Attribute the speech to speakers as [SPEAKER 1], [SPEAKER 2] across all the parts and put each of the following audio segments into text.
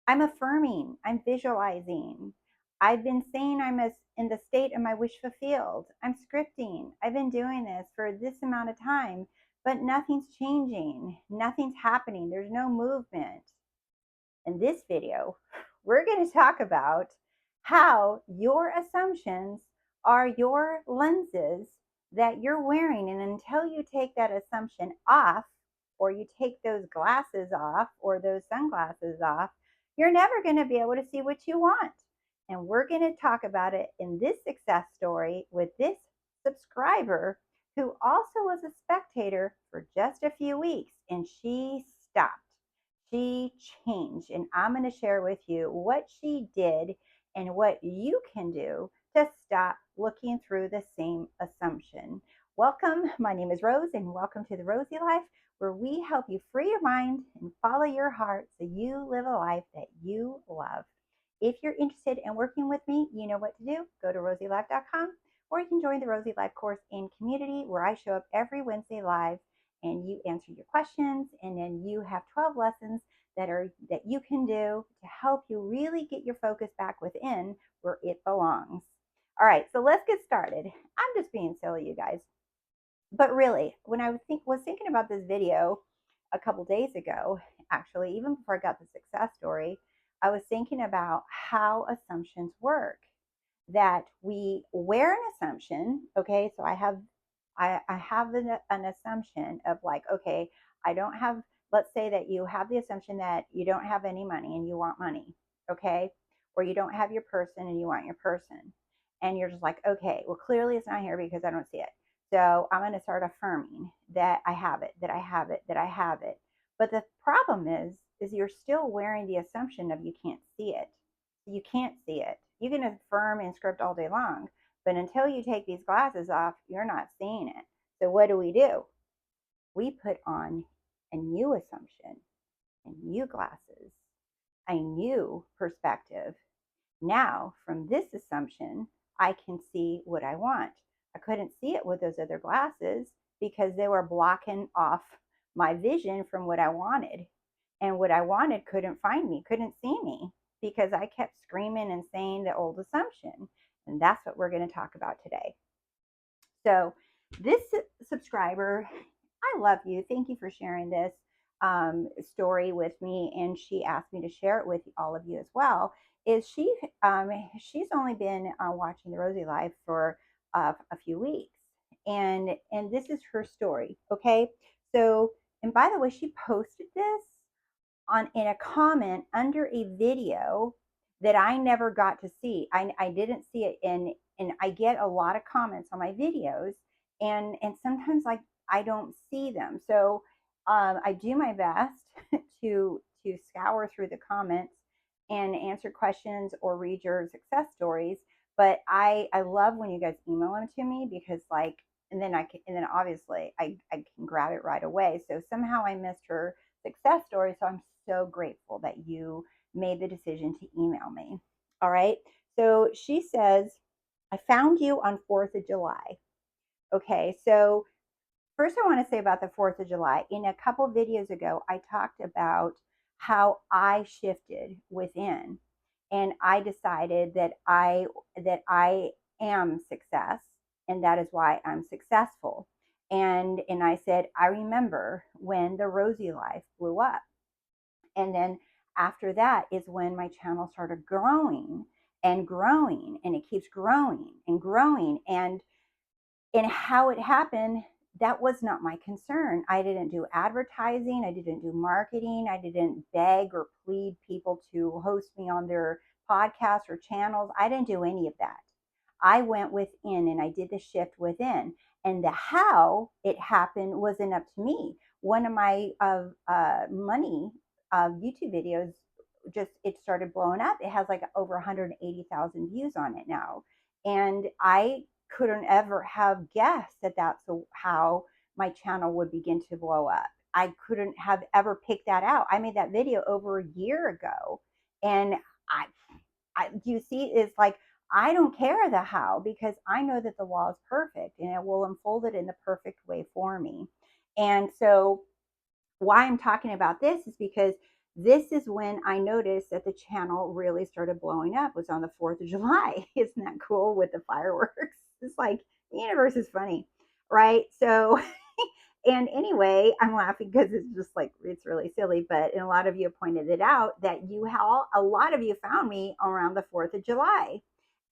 [SPEAKER 1] I'm affirming, I'm visualizing. I've been saying in the state of my wish fulfilled. I'm scripting. I've been doing this for this amount of time, but nothing's changing. Nothing's happening. There's no movement. In this video, we're going to talk about how your assumptions are your lenses that you're wearing. And until you take that assumption off, or you take those glasses off, or those sunglasses off, you're never going to be able to see what you want. And we're going to talk about it in this success story with this subscriber who also was a spectator for just a few weeks, and she stopped. She changed, and I'm going to share with you what she did and what you can do to stop looking through the same assumption. Welcome. My name is Rose, and welcome to the Rosy Life, where we help you free your mind and follow your heart so you live a life that you love. If you're interested in working with me, you know what to do. Go to RoseyLife.com, or you can join the Rosy Life course and community, where I show up every Wednesday live and you answer your questions, and then you have 12 lessons that you can do to help you really get your focus back within where it belongs. All right, so let's get started. I'm just being silly, you guys. But really, when I was thinking about this video a couple days ago, actually, even before I got the success story, I was thinking about how assumptions work. That we wear an assumption. Okay, so I have an assumption of like, okay, I don't have, let's say that you have the assumption that you don't have any money and you want money, okay? Or you don't have your person and you want your person. And you're just like, okay, well, clearly it's not here because I don't see it. So I'm going to start affirming that I have it, that I have it, that I have it. But the problem is you're still wearing the assumption of you can't see it. You can't see it. You can affirm and script all day long, but until you take these glasses off, you're not seeing it. So what do? We put on a new assumption, and new glasses, a new perspective. Now, from this assumption, I can see what I want. I couldn't see it with those other glasses because they were blocking off my vision from what I wanted. And what I wanted couldn't find me, couldn't see me because I kept screaming and saying the old assumption. And that's what we're going to talk about today. So, this subscriber, I love you. Thank you for sharing this story with me, and she asked me to share it with all of you as well. Is she's only been watching the Rosy Life for a few weeks, and this is her story. Okay, so and by the way, she posted this on in a comment under a video that I never got to see. I didn't see it in, and I get a lot of comments on my videos, and sometimes like I don't see them. So I do my best to scour through the comments and answer questions or read your success stories. But I love when you guys email them to me because like and then obviously I can grab it right away. So somehow I missed her success story. So I'm so grateful that you made the decision to email me. All right. So she says, I found you on 4th of July. Okay. So first, I want to say about the 4th of July. In a couple videos ago, I talked about how I shifted within, and I decided that I am success, and that is why I'm successful. And I said I remember when the Rosy Life blew up, and then after that is when my channel started growing and growing, and it keeps growing and growing, and how it happened, that was not my concern. I didn't do advertising, I didn't do marketing, I didn't beg or plead people to host me on their podcasts or channels. I didn't do any of that. I went within and I did the shift within. And the how it happened wasn't up to me. One of my money YouTube videos, just it started blowing up. It has like over 180,000 views on it now. And I couldn't ever have guessed that that's how my channel would begin to blow up. I couldn't have ever picked that out. I made that video over a year ago, and I, you see, it's like I don't care the how because I know that the law is perfect and it will unfold it in the perfect way for me. And so, why I'm talking about this is because this is when I noticed that the channel really started blowing up. It was on the 4th of July. Isn't that cool with the fireworks? It's like the universe is funny, right? So, and anyway, I'm laughing because it's just like, it's really silly. But and a lot of you pointed it out that a lot of you found me around the 4th of July.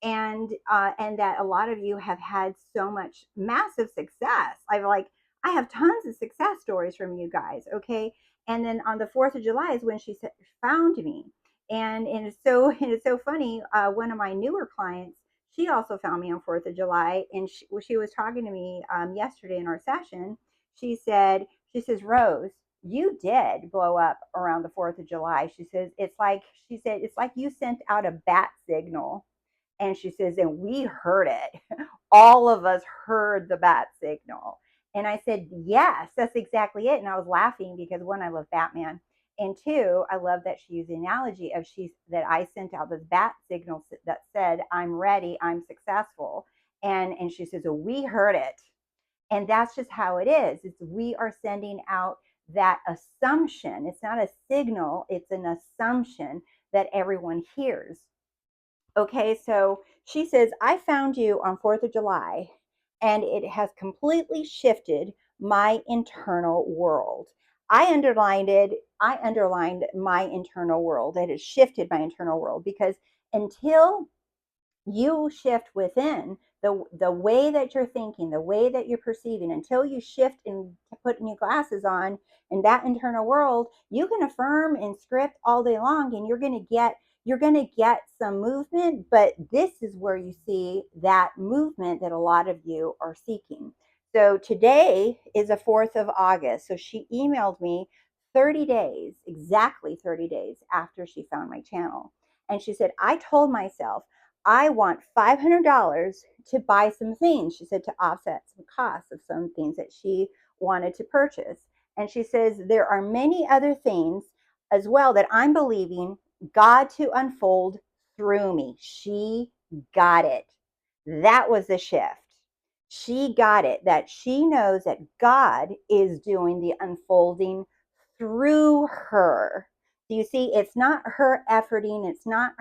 [SPEAKER 1] And that a lot of you have had so much massive success. I have tons of success stories from you guys. Okay, and then on the 4th of July is when she found me. And it's so and it's so funny. One of my newer clients, she also found me on 4th of July, and she was talking to me yesterday in our session. She says, Rose, you did blow up around the 4th of July. She said it's like you sent out a bat signal. And she says, and we heard it. All of us heard the bat signal. And I said, yes, that's exactly it. And I was laughing because one, I love Batman. And two, I love that she used the analogy of that I sent out this bat signal that said, I'm ready, I'm successful. And she says, well, we heard it. And that's just how it is. We are sending out that assumption. It's not a signal, it's an assumption that everyone hears. Okay, so she says, I found you on 4th of July, and it has completely shifted my internal world. I underlined my internal world. It has shifted my internal world because until you shift within the way that you're thinking, the way that you're perceiving, until you shift and put new glasses on in that internal world, you can affirm and script all day long, and you're going to get some movement. But this is where you see that movement that a lot of you are seeking. So today is the 4th of August. So she emailed me 30 days, exactly 30 days after she found my channel. And she said, I told myself I want $500 to buy some things. She said, to offset some costs of some things that she wanted to purchase. And she says, there are many other things as well that I'm believing God to unfold through me. She got it. That was the shift. She got it, that she knows that God is doing the unfolding through her. Do you see? It's not her efforting. It's not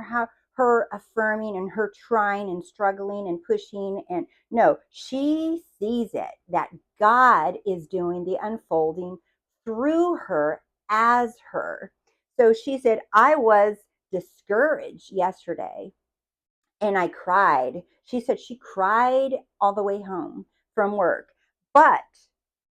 [SPEAKER 1] her affirming and her trying and struggling and pushing. And no, she sees it, that God is doing the unfolding through her as her. So she said, I was discouraged yesterday and I cried. She said she cried all the way home from work. But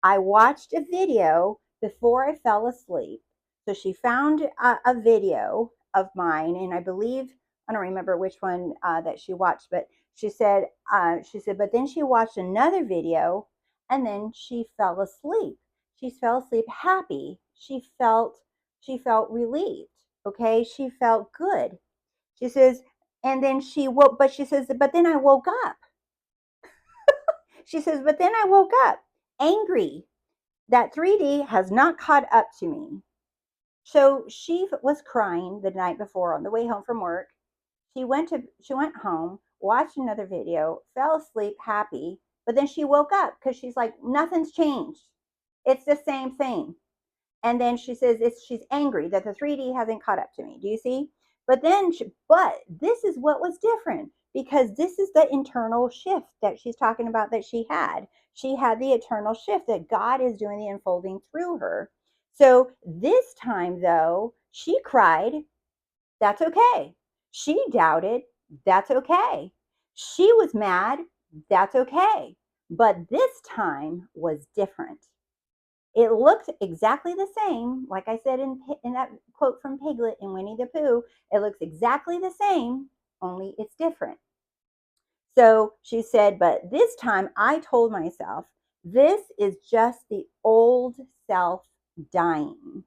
[SPEAKER 1] I watched a video before I fell asleep. So she found a video of mine, and I believe, I don't remember which one that she watched, but she said, but then she watched another video, and then she fell asleep. She fell asleep happy. She felt relieved. Okay, she felt good. She says, and then she woke, but she says, but then I woke up. She says, but then I woke up angry that 3D has not caught up to me. So she was crying the night before on the way home from work. She went home, watched another video, fell asleep happy, but then she woke up because she's like, nothing's changed. It's the same thing. And then she says she's angry that the 3D hasn't caught up to me. Do you see? But this is what was different, because this is the internal shift that she's talking about that she had. She had the eternal shift that God is doing the unfolding through her. So this time, though, she cried. That's okay. She doubted. That's okay. She was mad. That's okay. But this time was different. It looked exactly the same. Like I said in that quote from Piglet in Winnie the Pooh, it looks exactly the same, only it's different. So she said, but this time I told myself, this is just the old self dying.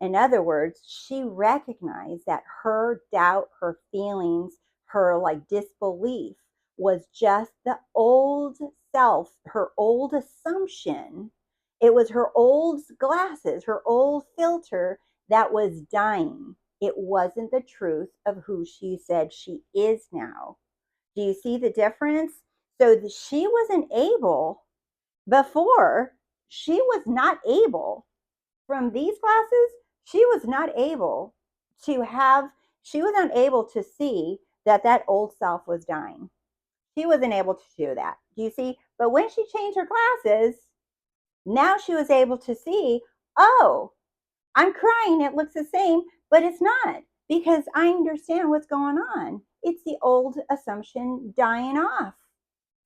[SPEAKER 1] In other words, she recognized that her doubt, her feelings, her like disbelief was just the old self, her old assumption. It was her old glasses, her old filter that was dying. It wasn't the truth of who she said she is now. Do you see the difference? So she wasn't able before, she was not able from these glasses, She was not able to have, she was unable to see that that old self was dying. She wasn't able to do that. Do you see? But when she changed her glasses, now she was able to see, oh, I'm crying. It looks the same, but it's not because I understand what's going on. It's the old assumption dying off.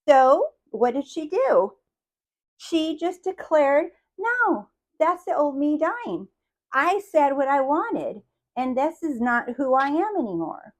[SPEAKER 1] So what did she do? She just declared, no, that's the old me dying. I said what I wanted, and this is not who I am anymore.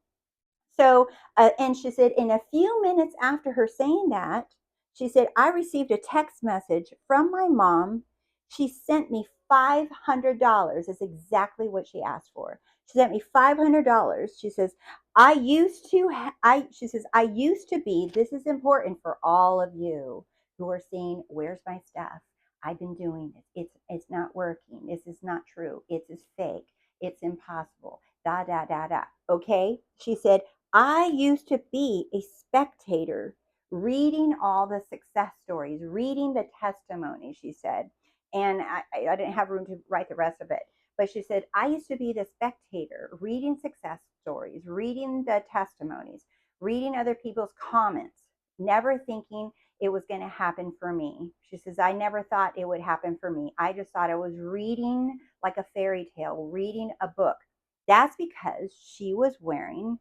[SPEAKER 1] So, and she said, in a few minutes after her saying that, she said, I received a text message from my mom. She sent me $500. That's exactly what she asked for. She sent me $500. She says, she says, I used to be, this is important for all of you who are saying, where's my stuff? I've been doing it. It's not working. This is not true. It's fake. It's impossible. Da, da, da, da. Okay. She said, I used to be a spectator reading all the success stories, reading the testimony, she said. And I didn't have room to write the rest of it. But she said, I used to be the spectator reading success stories, reading the testimonies, reading other people's comments, never thinking it was going to happen for me. She says, I never thought it would happen for me. I just thought I was reading like a fairy tale, reading a book. That's because she was wearing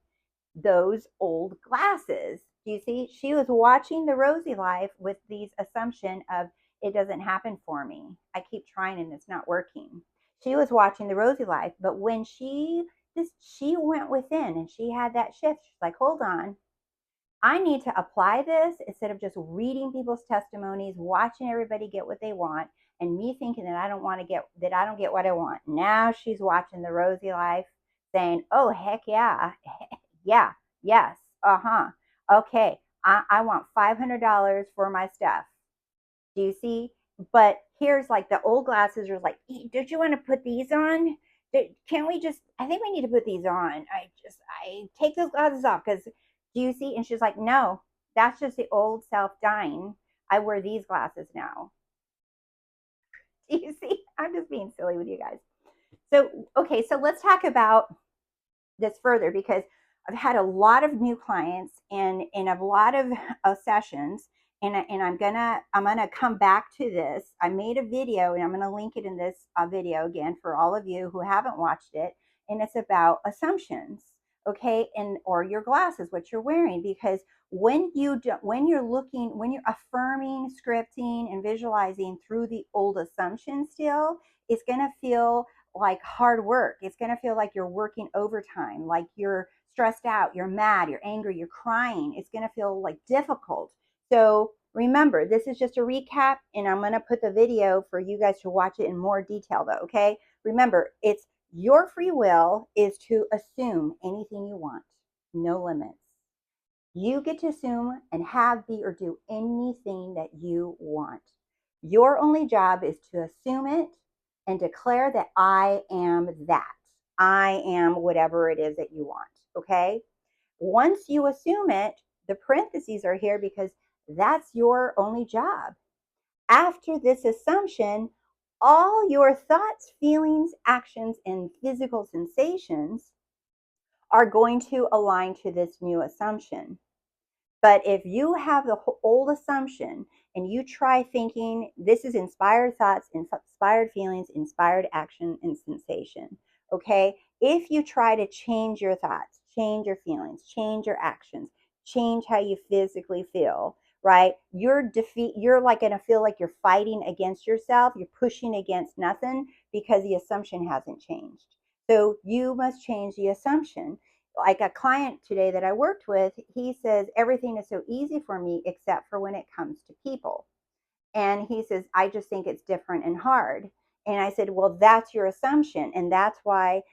[SPEAKER 1] those old glasses. Do you see? She was watching the Rosie life with these assumption of it doesn't happen for me. I keep trying and it's not working. She was watching the Rosie life, but when she went within and she had that shift, she's like, hold on, I need to apply this instead of just reading people's testimonies, watching everybody get what they want, and me thinking that I don't get what I want. Now she's watching the Rosie life saying, oh heck yeah, yeah, yes, uh-huh. Okay, I want $500 for my stuff. Do you see? But here's like the old glasses are like, don't you want to put these on? Can't we just, I think we need to put these on. I take those glasses off because do you see? And she's like, no, that's just the old self dying. I wear these glasses now. Do you see? I'm just being silly with you guys. So, okay, so let's talk about this further because I've had a lot of new clients and a lot of sessions, and I'm gonna come back to this. I made a video, and I'm gonna link it in this video again for all of you who haven't watched it, and it's about assumptions, okay, and or your glasses, what you're wearing, because when you're looking, when you're affirming, scripting, and visualizing through the old assumptions, still, it's gonna feel like hard work. It's going to feel like you're working overtime, like you're stressed out, you're mad, you're angry, you're crying. It's going to feel like difficult. So remember, this is just a recap, and I'm going to put the video for you guys to watch it in more detail, though. Okay. Remember, it's your free will is to assume anything you want, no limits. You get to assume and have, be, or do anything that you want. Your only job is to assume it and declare that I am that. I am whatever it is that you want. Okay. Once you assume it, the parentheses are here because that's your only job. After this assumption, all your thoughts, feelings, actions, and physical sensations are going to align to this new assumption. But if you have the old assumption and you try thinking this is inspired thoughts, inspired feelings, inspired action, and sensation, okay? If you try to change your thoughts, change your feelings, change your actions, change how you physically feel, right? You're like going to feel like you're fighting against yourself. You're pushing against nothing because the assumption hasn't changed. So you must change the assumption. Like a client today that I worked with, he says, everything is so easy for me except for when it comes to people. And he says, I just think it's different and hard. And I said, well, that's your assumption. And that's why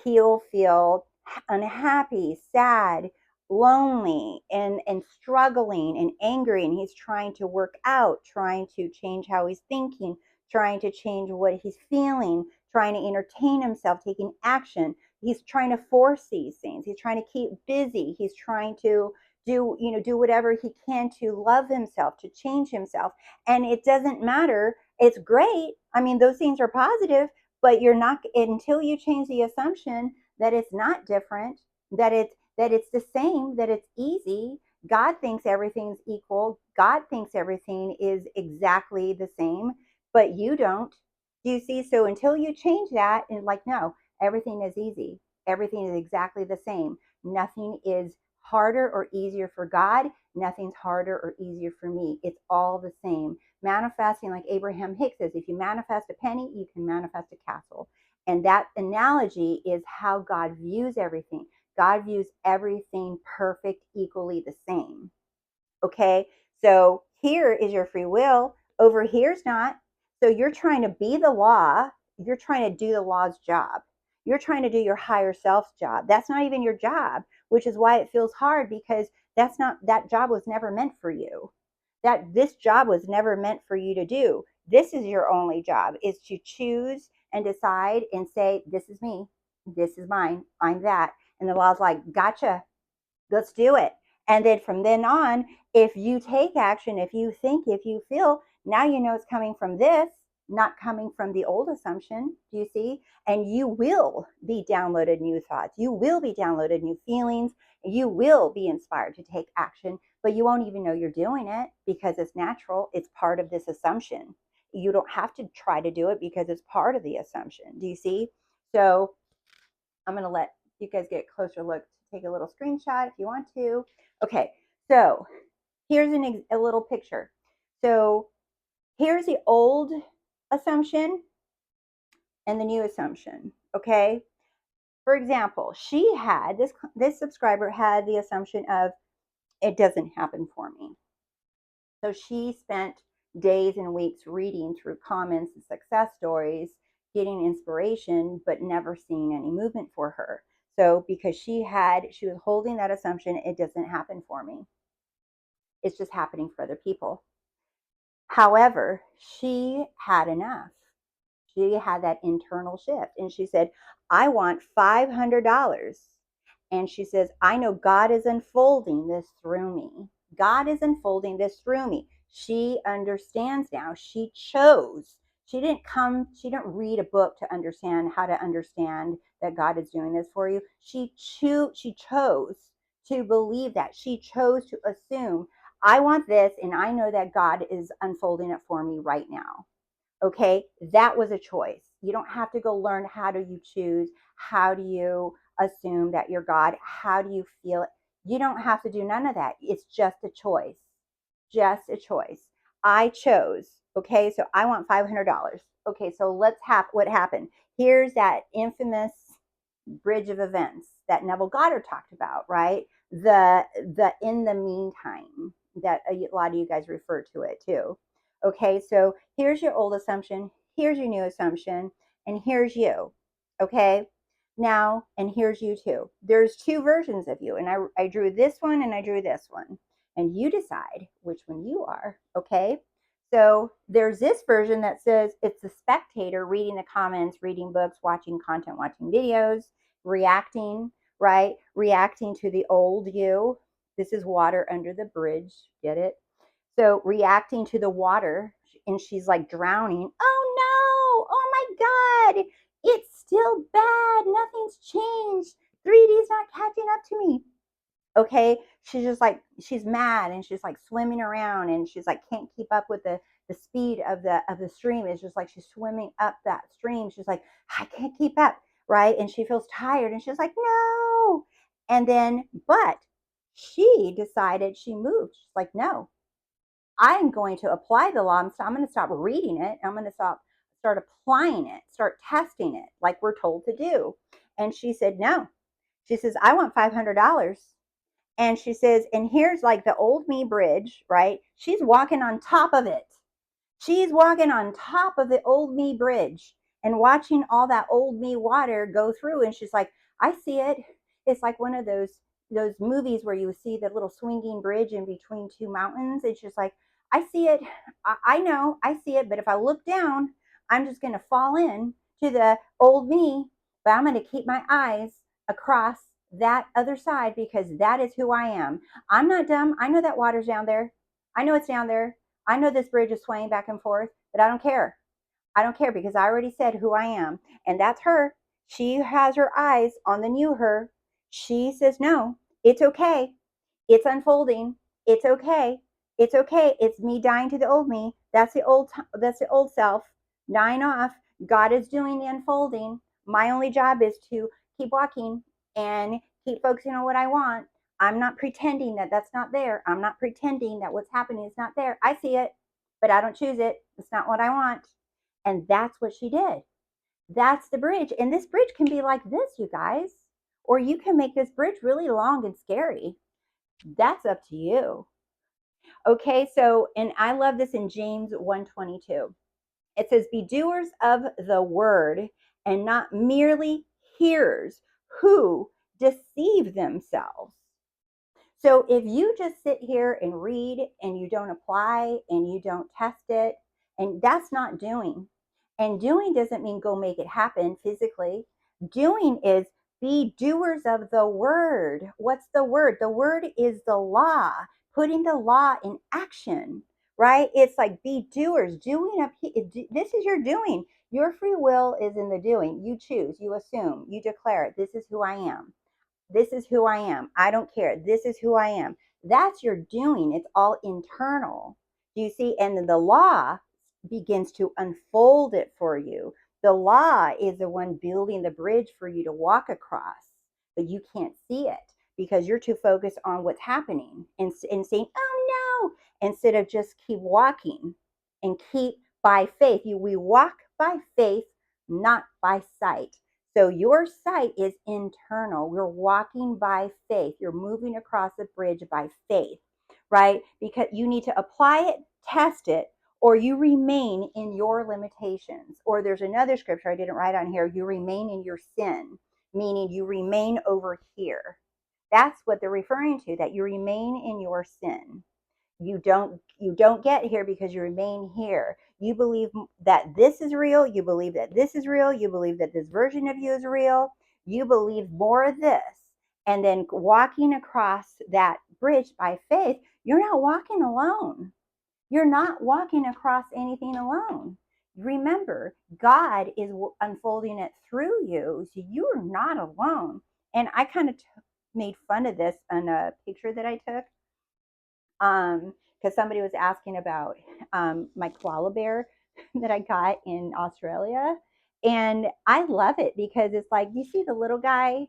[SPEAKER 1] he'll feel unhappy, sad, lonely, and struggling and angry. And he's trying to work out, trying to change how he's thinking, trying to change what he's feeling, trying to entertain himself, taking action. He's trying to force these things. He's trying to keep busy. He's trying to do whatever he can to love himself, to change himself. And it doesn't matter. It's great. I mean, those things are positive, But you're not, until you change the assumption that it's not different, that it's the same, that it's easy. God thinks everything's equal. God thinks everything is exactly the same, but you don't. Do you see? So until you change that and like, no, everything is easy. Everything is exactly the same. Nothing is harder or easier for God. Nothing's harder or easier for me. It's all the same. Manifesting, like Abraham Hicks says, if you manifest a penny, you can manifest a castle. And that analogy is how God views everything. God views everything perfect, equally the same. Okay, so here is your free will, over here's not. So you're trying to be the law, you're trying to do the law's job, you're trying to do your higher self's job. That's not even your job, which is why it feels hard, because that's not, that job was never meant for you. That this job was never meant for you to do. This is your only job, is to choose and decide and say, this is me, this is mine, I'm that. And the law's like, gotcha, let's do it. And then from then on, if you take action, if you think, if you feel, now you know it's coming from this, not coming from the old assumption. Do you see? And you will be downloaded new thoughts. You will be downloaded new feelings. You will be inspired to take action, but you won't even know you're doing it because it's natural. It's part of this assumption. You don't have to try to do it because it's part of the assumption. Do you see? So I'm going to let you guys get a closer look. Take a little screenshot if you want to. Okay, so here's a little picture. So here's the old assumption and the new assumption. Okay, for example, she had this subscriber had the assumption of, it doesn't happen for me. So she spent days and weeks reading through comments and success stories, getting inspiration, but never seeing any movement for her. So because she was holding that assumption, it doesn't happen for me. It's just happening for other people. However, she had enough. She had that internal shift and she said, I want $500. And she says, I know God is unfolding this through me. God is unfolding this through me. She understands now. She chose. She didn't read a book to understand how to understand that God is doing this for you. She chose to believe that. She chose to assume, I want this, and I know that God is unfolding it for me right now. Okay, that was a choice. You don't have to go learn how do you choose, how do you assume that you're God, how do you feel it. You don't have to do none of that. It's just a choice. Just a choice. I chose. Okay, so I want $500. Okay, so let's have what happened. Here's that infamous bridge of events that Neville Goddard talked about, right? The in the meantime, that a lot of you guys refer to it too. Okay, so here's your old assumption, here's your new assumption, and here's you. Okay, now, and here's you too. There's two versions of you, and I drew this one and I drew this one, and you decide which one you are. Okay, so there's this version that says it's the spectator reading the comments, reading books, watching content, watching videos, reacting, right? Reacting to the old you. This is water under the bridge. Get it? So reacting to the water, and she's like drowning. Oh no! Oh my God! It's still bad. Nothing's changed. 3D's not catching up to me. Okay, she's just like, she's mad and she's like swimming around and she's like can't keep up with the speed of the stream. It's just like she's swimming up that stream. She's like, I can't keep up, right? And she feels tired and she's like, no. And then, but she decided, she moved. She's like, no, I'm going to apply the law. I'm going to stop reading it. I'm going to start applying it, start testing it like we're told to do. And she said, no. She says, I want $500. And she says, and here's like the old me bridge, right? She's walking on top of it. She's walking on top of the old me bridge and watching all that old me water go through. And she's like, I see it. It's like one of those movies where you see the little swinging bridge in between two mountains. It's just like, I see it. I know, I see it. But if I look down, I'm just going to fall in to the old me. But I'm going to keep my eyes across that other side because that is who I am. I'm not dumb. I know that water's down there. I know it's down there. I know this bridge is swaying back and forth, but I don't care. I don't care because I already said who I am. And that's her. She has her eyes on the new her. She says, no, it's okay. It's unfolding. It's okay. It's okay. It's me dying to the old me. That's the old self dying off. God is doing the unfolding. My only job is to keep walking and keep focusing on what I want. I'm not pretending that that's not there. I'm not pretending that what's happening is not there. I see it, but I don't choose it. It's not what I want. And that's what she did. That's the bridge. And this bridge can be like this, you guys. Or you can make this bridge really long and scary. That's up to you. Okay, so, and I love this in James 1:22. It says, be doers of the word and not merely hearers who deceive themselves. So if you just sit here and read and you don't apply and you don't test it, and that's not doing. And doing doesn't mean go make it happen physically. Doing is be doers of the word. What's the word? The word is the law, putting the law in action, right? It's like be doers, doing up. This is your doing. Your free will is in the doing. You choose, you assume, you declare, this is who I am. This is who I am. I don't care. This is who I am. That's your doing. It's all internal. Do you see? And then the law begins to unfold it for you. The law is the one building the bridge for you to walk across, but you can't see it because you're too focused on what's happening and saying, oh no, instead of just keep walking and keep by faith. We walk by faith, not by sight. So your sight is internal. You're walking by faith. You're moving across the bridge by faith, right? Because you need to apply it, test it, or you remain in your limitations. Or there's another scripture I didn't write on here. You remain in your sin, meaning you remain over here. That's what they're referring to, that you remain in your sin. You don't get here because you remain here. You believe that this is real, you believe that this is real, you believe that this version of you is real, you believe more of this, and then walking across that bridge by faith, you're not walking alone. You're not walking across anything alone. Remember, God is unfolding it through you, so you're not alone. And I kind of made fun of this on a picture that I took, because somebody was asking about my koala bear that I got in Australia. And I love it because it's like, you see the little guy?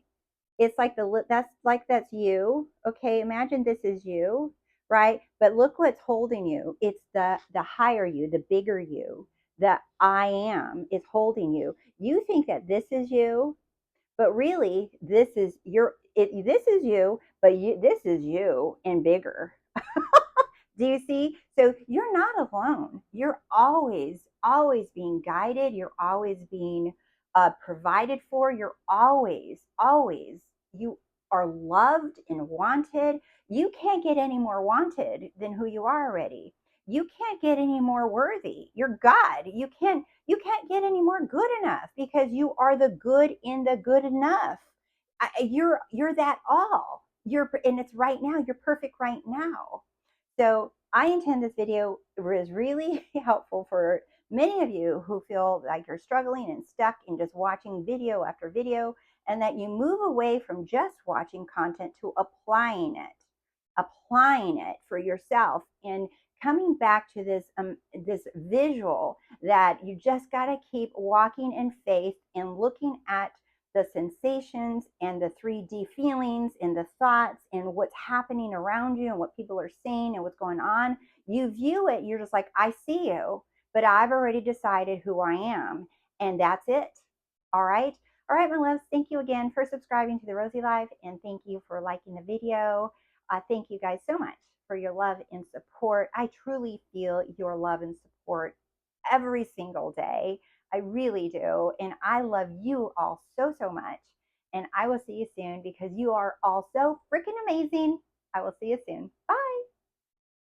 [SPEAKER 1] It's like that's you. Okay, imagine this is you, right? But look what's holding you. It's the higher you, the bigger you. The I am is holding you. You think that this is you, but really this is this is you, but this is you and bigger. Do you see? So you're not alone. You're always being guided. You're always being provided for. You're always, you are loved and wanted. You can't get any more wanted than who you are already. You can't get any more worthy. You're God. You can't get any more good enough because you are the good in the good enough. You're that all. And it's right now. You're perfect right now. So I intend this video was really helpful for many of you who feel like you're struggling and stuck in just watching video after video, and that you move away from just watching content to applying it for yourself and coming back to this visual that you just got to keep walking in faith and looking at the sensations and the 3D feelings and the thoughts and what's happening around you and what people are saying and what's going on. You view it, you're just like, I see you, but I've already decided who I am, and that's it. All right. All right, my loves, thank you again for subscribing to The Rosey Life, and thank you for liking the video. Thank you guys so much for your love and support. I truly feel your love and support every single day. I really do. And I love you all so much. And I will see you soon because you are all so freaking amazing. I will see you soon. Bye.